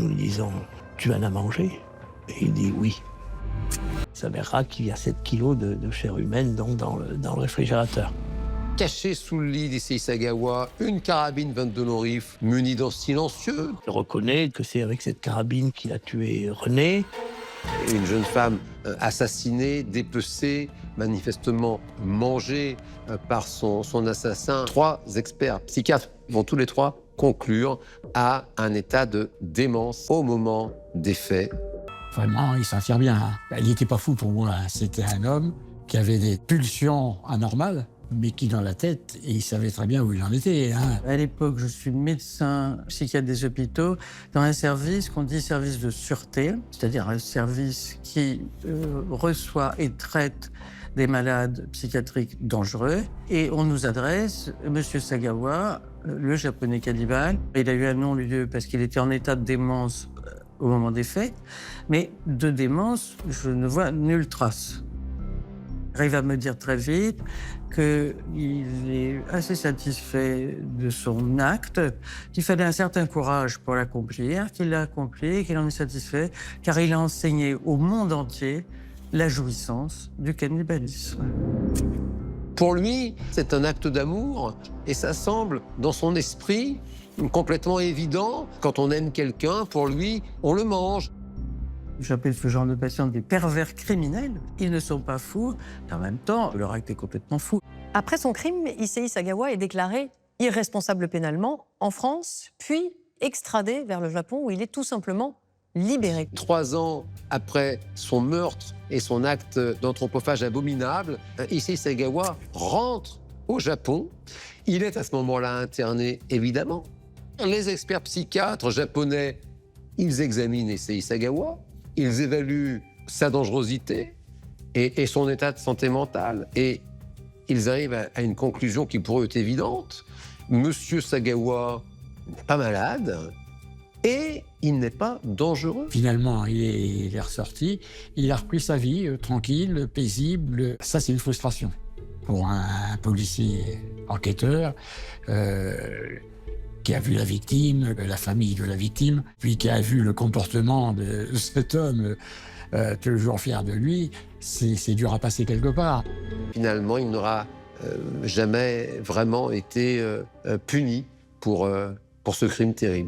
nous lui disons « Tu en as mangé ?» Et il dit « Oui ». Il s'avérera qu'il y a 7 kilos de chair humaine donc, dans le réfrigérateur. Caché sous le lit d'Issei Sagawa, une carabine 22 non-rifle munie d'un silencieux. Il reconnaît que c'est avec cette carabine qu'il a tué René. Une jeune femme assassinée, dépecée, manifestement mangée par son assassin. 3 experts psychiatres vont tous les 3 conclure à un état de démence au moment des faits. Vraiment, il s'en tire bien. Hein. Il n'était pas fou pour moi. C'était un homme qui avait des pulsions anormales, mais qui, dans la tête, il savait très bien où il en était. Hein. À l'époque, je suis médecin psychiatre des hôpitaux dans un service qu'on dit service de sûreté, c'est-à-dire un service qui reçoit et traite des malades psychiatriques dangereux. Et on nous adresse Monsieur Sagawa, le japonais cannibale. Il a eu un non-lieu parce qu'il était en état de démence au moment des faits, mais de démence, je ne vois nulle trace. Il va me dire très vite qu'il est assez satisfait de son acte, qu'il fallait un certain courage pour l'accomplir, qu'il l'a accompli, qu'il en est satisfait, car il a enseigné au monde entier la jouissance du cannibalisme. Pour lui, c'est un acte d'amour et ça semble, dans son esprit, complètement évident. Quand on aime quelqu'un, pour lui, on le mange. J'appelle ce genre de patients des pervers criminels. Ils ne sont pas fous, et en même temps, leur acte est complètement fou. Après son crime, Issei Sagawa est déclaré irresponsable pénalement en France, puis extradé vers le Japon où il est tout simplement libéré. 3 ans après son meurtre et son acte d'anthropophage abominable, Issei Sagawa rentre au Japon. Il est à ce moment-là interné, évidemment. Les experts psychiatres japonais, ils examinent Issei Sagawa, ils évaluent sa dangerosité et son état de santé mentale. Et ils arrivent à une conclusion qui pour eux est évidente. Monsieur Sagawa n'est pas malade et il n'est pas dangereux. Finalement, il est ressorti, il a repris sa vie tranquille, paisible. Ça, c'est une frustration pour un policier enquêteur qui a vu la victime, la famille de la victime, puis qui a vu le comportement de cet homme toujours fier de lui. C'est dur à passer quelque part. Finalement, il n'aura jamais vraiment été puni pour ce crime terrible.